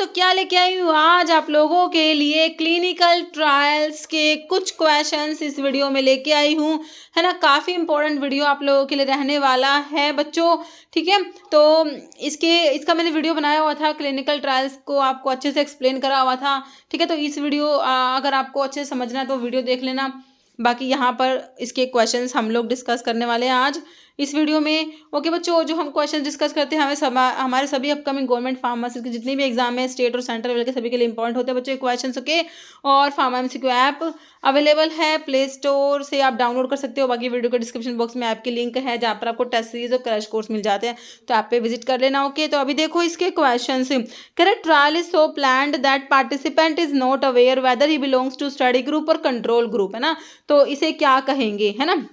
तो क्या लेके आई हूँ आज आप लोगों के लिए क्लिनिकल ट्रायल्स के कुछ क्वेश्चंस इस वीडियो में लेके आई हूँ, है ना। काफ़ी इंपॉर्टेंट वीडियो आप लोगों के लिए रहने वाला है बच्चों, ठीक है। तो इसका मैंने वीडियो बनाया हुआ था, क्लिनिकल ट्रायल्स को आपको अच्छे से एक्सप्लेन करा हुआ था, ठीक है। तो इस वीडियो अगर आपको अच्छे से समझना है तो वीडियो देख लेना। बाकी यहाँ पर इसके क्वेश्चंस हम लोग डिस्कस करने वाले हैं आज इस वीडियो में। ओके बच्चों, जो हम क्वेश्चन डिस्कस करते हैं हमारे सभी अपकमिंग गवर्नमेंट फार्मेसी के जितने भी एग्जाम है स्टेट और सेंट्रल लेवल के सभी के लिए इंपॉर्टेंट होते हैं बच्चों क्वेश्चन। ओके, और फार्मा एमसीक्यू ऐप अवेलेबल है प्ले स्टोर से, आप डाउनलोड कर सकते हो। बाकी वीडियो के डिस्क्रिप्शन बॉक्स में ऐप की लिंक है जहाँ पर आपको टेस्ट सीरीज और क्रैश कोर्स मिल जाते हैं, तो ऐप पे विजिट कर लेना। ओके, तो अभी देखो इसके question. Correct trial is so planned that participant is not aware whether he belongs to study group और कंट्रोल ग्रुप, है ना। तो इसे क्या कहेंगे, है ना।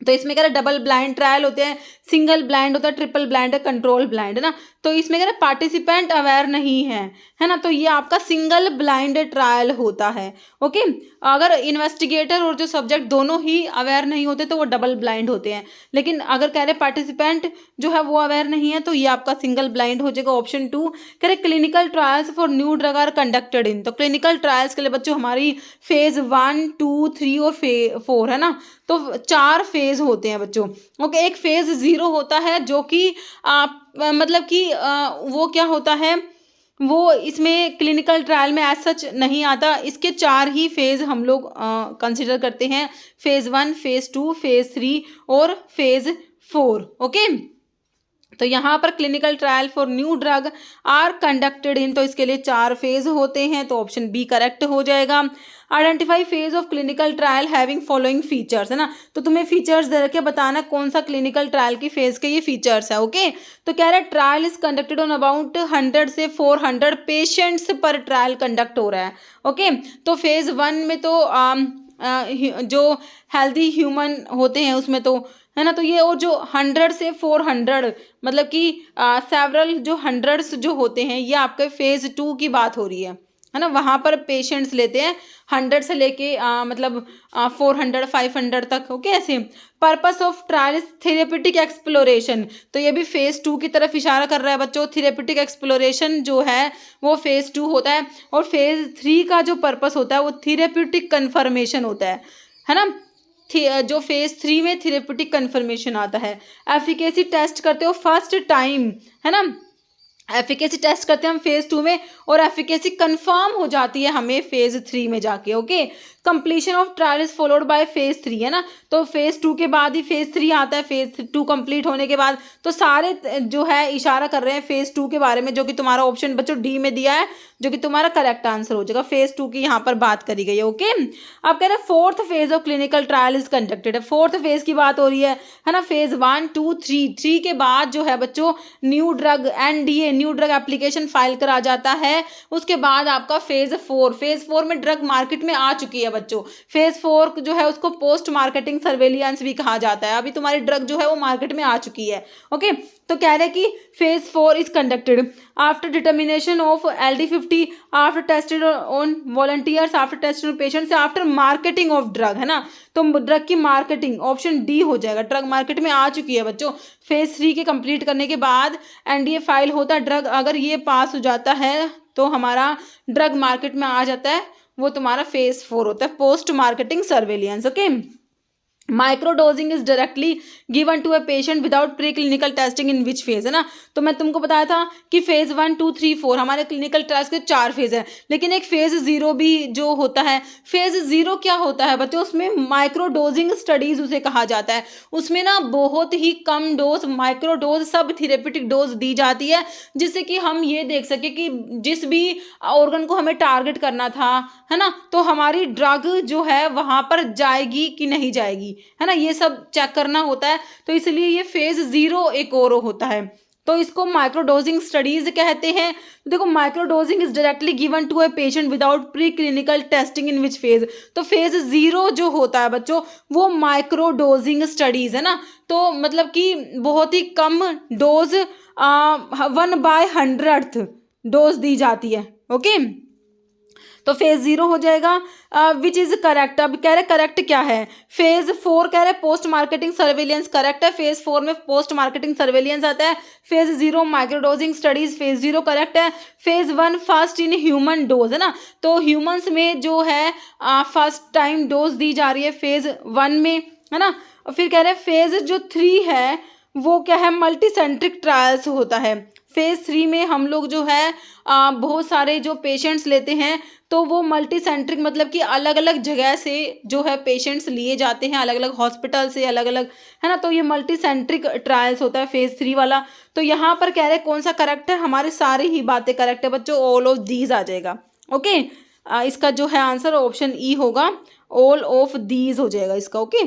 तो इसमें कह रहे डबल ब्लाइंड ट्रायल होते हैं, सिंगल ब्लाइंड होता है, ट्रिपल ब्लाइंड है, कंट्रोल ब्लाइंड, है ना। तो इसमें कह रहे पार्टिसिपेंट अवेयर नहीं है ना। तो ये आपका सिंगल ब्लाइंड ट्रायल होता है। ओके, अगर इन्वेस्टिगेटर और जो सब्जेक्ट दोनों ही अवेयर नहीं होते तो वो डबल ब्लाइंड होते हैं। लेकिन अगर कह रहे पार्टिसिपेंट जो है वो अवेयर नहीं है तो ये आपका सिंगल ब्लाइंड हो जाएगा। ऑप्शन 2 कह रहे clinical trials for new drug are conducted in. तो क्लिनिकल ट्रायल्स के लिए बच्चों हमारी फेज 1, 2, 3 और 4 है ना। तो 4 फेज होते हैं बच्चों। ओके, एक फेज 0 होता है जो कि मतलब कि वो क्या होता है, वो इसमें क्लिनिकल ट्रायल में एज सच नहीं आता। इसके 4 ही फेज हम लोग कंसिडर करते हैं, फेज 1, फेज 2, फेज 3 और फेज 4। ओके, तो यहाँ पर clinical trial for new drug are conducted in, तो इसके लिए 4 फेज होते हैं, तो ऑप्शन बी करेक्ट हो जाएगा। Identify phase of clinical trial having following features, है ना। तो तुम्हें फीचर्स दे रखे, बताना कौन सा क्लिनिकल ट्रायल की फेज के ये फीचर्स है। ओके, तो कह रहा है trial is conducted on about 100 से 400 पेशेंट्स पर ट्रायल कंडक्ट हो रहा है। ओके, तो फेज 1 में तो जो हेल्दी ह्यूमन होते हैं उसमें तो, है ना। तो ये और जो 100 से 400 मतलब कि सेवरल जो हंड्रेड्स जो होते हैं, ये आपके फेज 2 की बात हो रही है ना। वहाँ पर पेशेंट्स लेते हैं 100 से लेके मतलब 400, 500 तक। ओके, ऐसे purpose of trial is therapeutic exploration, तो ये भी फेज 2 की तरफ इशारा कर रहा है बच्चों। थेरेपेटिक एक्सप्लोरेशन जो है वो फेज 2 होता है, और फेज 3 का जो पर्पस होता है वो थेरेपेटिक कन्फर्मेशन होता है ना। जो फेज 3 में थेरेपेटिक कन्फर्मेशन आता है। एफिकेसी टेस्ट करते हो फर्स्ट टाइम, है ना। एफिकेसी टेस्ट करते हैं हम फेज 2 में, और एफिकेसी कंफर्म हो जाती है हमें फेज 3 में जाके। Okay, completion of trial is followed by phase 3, है ना। तो फेज 2 के बाद ही फेज 3 आता है, फेज 2 कंप्लीट होने के बाद। तो सारे जो है इशारा कर रहे हैं फेज 2 के बारे में, जो कि तुम्हारा ऑप्शन बच्चों डी में दिया है, जो कि तुम्हारा करेक्ट आंसर हो जाएगा। फेज 2 की यहाँ पर बात करी गई है। ओके, अब कह रहे हैं 4th phase of clinical trial is conducted है। 4th फेज की बात हो रही है ना। फेज 1, 2, 3 के बाद जो है बच्चों new drug NDA new drug application file करा जाता है। उसके बाद आपका फेज 4, फेज 4 में ड्रग मार्केट में आ चुकी है बच्चों। फेज 4 जो है उसको पोस्ट मार्केटिंग सर्वेलियंस भी कहा जाता है। अभी तुम्हारी ड्रग जो है वो मार्केट में आ चुकी है। ओके, तो कह रहे हैं कि phase 4 is conducted after determination of LD50, after tested on volunteers, after tested on patients, after marketing of drug, है ना। तो ड्रग की मार्केटिंग ऑप्शन डी हो जाएगा। ड्रग मार्केट में आ चुकी है बच्चों। फेज 3 के कंप्लीट करने के बाद NDA फाइल होता है। ड्रग अगर ये पास हो जाता है तो हमारा ड्रग मार्केट में आ जाता है, वो तुम्हारा फेज 4 होता है, post marketing surveillance. Okay, microdosing is directly given to a patient without pre clinical testing in which phase, है ना। तो मैं तुमको बताया था कि फेज 1, 2, 3, 4 हमारे क्लिनिकल ट्रायल्स के 4 फेज है, लेकिन एक फेज 0 भी जो होता है। फेज 0 क्या होता है बच्चों, उसमें माइक्रोडोजिंग स्टडीज उसे कहा जाता है। उसमें ना बहुत ही कम डोज, माइक्रोडोज सब थेरेपेटिक डोज दी जाती है, जिससे कि हम ये देख सके कि जिस भी ऑर्गन को हमें टारगेट करना था, है ना, तो हमारी ड्रग जो है वहां पर जाएगी कि नहीं जाएगी, है ना। ये सब चेक करना होता है, तो इसलिए ये फेज 0 एक और होता है, तो इसको माइक्रोडोजिंग स्टडीज कहते हैं। तो देखो microdosing is directly given to a patient without pre clinical testing in which phase, तो फेज 0 जो होता है बच्चों वो माइक्रोडोजिंग स्टडीज, है ना। तो मतलब कि बहुत ही कम डोज 1/100th डोज दी जाती है। ओके, तो फेज 0 हो जाएगा। विच इज करेक्ट, अब कह रहे करेक्ट क्या है। फेज 4 कह रहे पोस्ट मार्केटिंग सर्वेलियंस करेक्ट है, फेज 4 में पोस्ट मार्केटिंग सर्वेलियंस आता है। फेज 0 माइक्रोडोजिंग स्टडीज, फेज 0 करेक्ट है। Phase 1 first in human dose है ना, तो ह्यूमंस में जो है फर्स्ट टाइम डोज दी जा रही है फेज 1 में, है ना। और फिर कह रहे फेज जो 3 है वो क्या है, मल्टीसेंट्रिक ट्रायल्स होता है। फेज 3 में हम लोग जो है बहुत सारे जो पेशेंट्स लेते हैं, तो वो मल्टीसेंट्रिक मतलब कि अलग अलग जगह से जो है पेशेंट्स लिए जाते हैं, अलग अलग हॉस्पिटल से, अलग अलग, है ना। तो ये मल्टीसेंट्रिक ट्रायल्स होता है फेज 3 वाला। तो यहाँ पर कह रहे हैं कौन सा करेक्ट है, हमारे सारी ही बातें करेक्ट है बच्चों, ऑल ऑफ दीज आ जाएगा। ओके, इसका जो है आंसर ऑप्शन ई होगा, ऑल ऑफ दीज हो जाएगा इसका। ओके,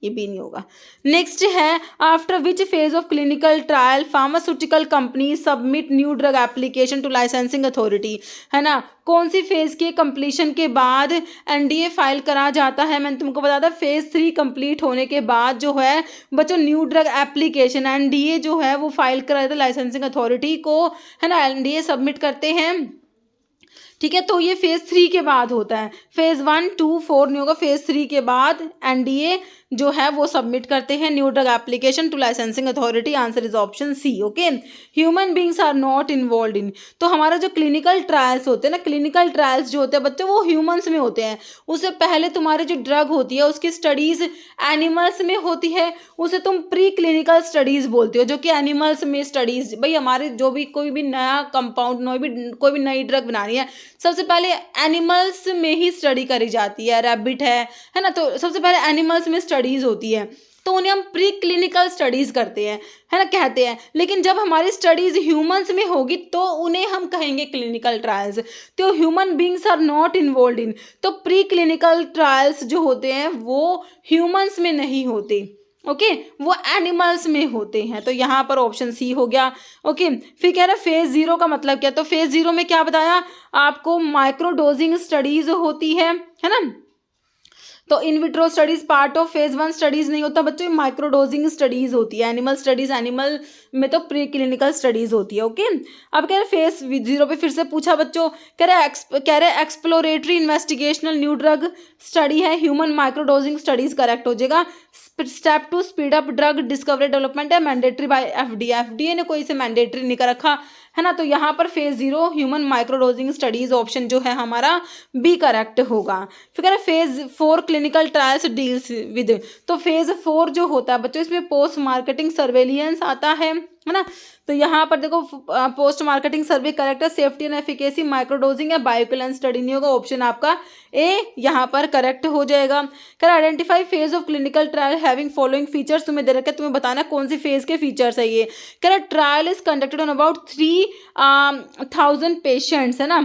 ये भी नहीं होगा। नेक्स्ट है, after which phase of clinical trial pharmaceutical company submit new drug application to licensing authority, है ना। कौन सी फेज के कंप्लीशन के बाद एनडीए फाइल करा जाता है, मैंने तुमको बताया था फेज 3 कंप्लीट होने के बाद जो है बच्चों न्यू ड्रग एप्लीकेशन एनडीए जो है वो फाइल करा जाता है लाइसेंसिंग अथॉरिटी को, है ना। एनडीए सबमिट करते हैं, ठीक है। तो ये फेज 3 के बाद होता है, फेज 1 2 4 नहीं होगा, फेज 3 के बाद एनडीए जो है वो सबमिट करते हैं new drug application to licensing authority, answer is option C. Okay, human beings are not involve in, तो हमारा जो क्लिनिकल ट्रायल्स होते हैं ना, क्लिनिकल ट्रायल्स जो होते हैं बच्चों वो ह्यूमंस में होते हैं। उससे पहले तुम्हारी जो ड्रग होती है उसकी स्टडीज एनिमल्स में होती है, उसे तुम प्री क्लिनिकल स्टडीज बोलते हो, जो कि एनिमल्स में स्टडीज, भाई हमारे जो भी कोई भी नया कंपाउंड कोई भी नई ड्रग बनानी है सबसे पहले एनिमल्स में ही स्टडी करी जाती है। रैबिट है ना, तो सबसे पहले एनिमल्स में स्टडीज होती है, तो उन्हें हम प्री क्लिनिकल स्टडीज करते हैं, है ना, कहते हैं। लेकिन जब हमारी स्टडीज ह्यूमंस में होगी तो उन्हें हम कहेंगे क्लिनिकल ट्रायल्स। तो human beings are not involve in, तो प्री क्लिनिकल ट्रायल्स जो होते हैं वो ह्यूमंस में नहीं होते, ओके, वो एनिमल्स में होते हैं। तो यहाँ पर ऑप्शन सी हो गया। ओके, फिर कह रहा है फेज 0 का मतलब क्या, तो फेज 0 में क्या बताया आपको, माइक्रोडोजिंग स्टडीज होती है ना। तो in vitro studies part of phase 1 studies नहीं होता बच्चों, माइक्रोडोजिंग स्टडीज होती है। एनिमल स्टडीज, एनिमल में तो प्री क्लिनिकल स्टडीज होती है। ओके, अब कह रहे फेज 0 पे फिर से पूछा बच्चों, कह रहे exploratory investigational new drug study है, ह्यूमन माइक्रोडोजिंग स्टडीज करेक्ट हो जाएगा। Step 2 speed up drug discovery development है, मैंडेटरी बाय एफडीए ने कोई इसे मैंडेटरी नहीं कर रखा, है ना। तो यहाँ पर फेज 0 ह्यूमन माइक्रोडोजिंग स्टडीज ऑप्शन जो है हमारा बी करेक्ट होगा। फिर कह रहे phase 4 clinical trials deals with, तो फेज 4 जो होता है बच्चों इसमें पोस्ट मार्केटिंग सर्वेलियंस आता है ना। तो यहाँ पर देखो पोस्ट मार्केटिंग सर्वे करेक्ट है, सेफ्टी एंड एफिकेसी माइक्रोडोजिंग या बायोक्विलेंस स्टडी नहीं होगा, ऑप्शन आपका ए यहाँ पर करेक्ट हो जाएगा। कर identify phase of clinical trial having following features, तुम्हें दे रखे, तुम्हें बताना कौन सी फेज के फीचर्स है ये। कह trial is conducted on about 3000 patients, है ना,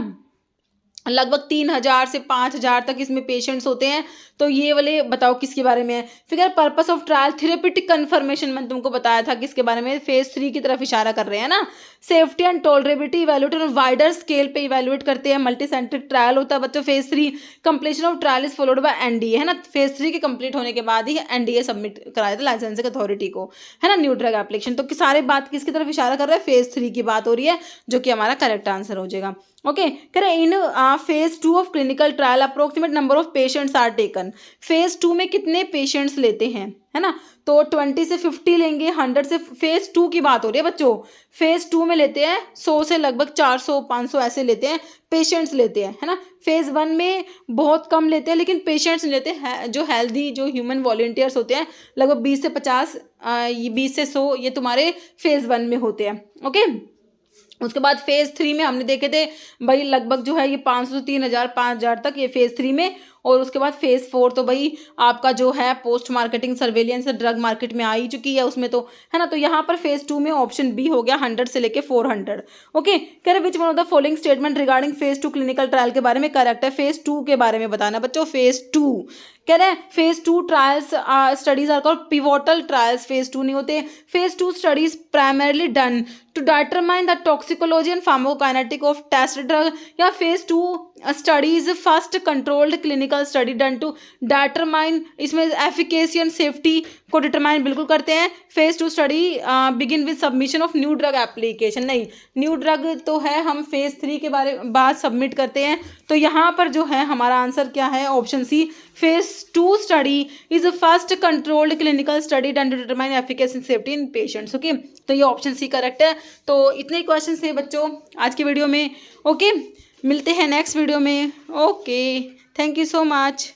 लगभग 3000 से 5000 तक इसमें पेशेंट्स होते हैं। तो ये वाले बताओ किसके बारे में है। फिर purpose of trial therapeutic confirmation मैंने तुमको बताया था किसके बारे में, फेज 3 की तरफ इशारा कर रहे हैं ना। सेफ्टी एंड टॉलरेबिलिटी इवैल्यूएट और वाइडर स्केल पे इवैल्यूएट करते हैं, मल्टी सेंट्रिक ट्रायल होता है बच्चों phase 3। Completion of trial is followed by NDA, है ना, फेज 3 के कंप्लीट होने के बाद ही एनडीए सबमिट कराया था लाइसेंसिंग अथॉरिटी को, है ना, न्यू ड्रग एप्लीकेशन। तो सारे बात किसकी तरफ इशारा कर रहे हैं, फेज 3 की बात हो रही है, जो कि हमारा करेक्ट आंसर हो जाएगा। ओके, कह रहे in phase 2 of clinical trial approximate number of patients are taken, phase 2 में कितने पेशेंट्स लेते हैं, है ना। तो 20 से 50 लेंगे, 100 से, फेज 2 की बात हो रही है बच्चों, फेज 2 में लेते हैं 100 से लगभग 400 500 ऐसे लेते हैं पेशेंट्स लेते हैं, है ना। फेज 1 में बहुत कम लेते हैं लेकिन पेशेंट्स लेते हैं, जो हेल्दी जो ह्यूमन वॉलंटियर्स होते हैं लगभग 20 से 50 20 से 100 ये तुम्हारे फेज 1 में होते हैं। ओके, उसके बाद फेज 3 में हमने देखे थे भाई लगभग जो है ये 500 से 3000 5000 तक ये फेज 3 में, और उसके बाद फेज 4 तो भाई आपका जो है post marketing surveillance drug market में आ ही चुकी है उसमें तो, है ना। तो यहाँ पर फेज 2 में ऑप्शन बी हो गया 100 से लेके 400। ओके, कह रहे which one of the following statement regarding phase 2 clinical trial के बारे में करेक्ट है, फेज 2 के बारे में बताना बच्चों। फेज 2 कह रहे हैं phase 2 trials studies are called pivotal trials, phase 2 नहीं होते। Phase 2 studies primarily done to determine the toxicology and pharmacokinetic of test drug, या phase 2 studies first controlled clinical clinical study done to determine, इसमें efficacy and safety को determine बिल्कुल करते हैं। Phase 2 study begin with submission of new drug application, नहीं new drug तो है, हम फेज 3 के बाद सबमिट करते हैं। तो यहाँ पर जो है हमारा आंसर क्या है, option C, phase 2 study is a first controlled clinical study done to determine efficacy and safety in patients. Okay, तो ये ऑप्शन सी करेक्ट है। तो इतने क्वेश्चन थे बच्चों आज की वीडियो में। ओके, मिलते हैं नेक्स्ट वीडियो में। Okay, thank you so much.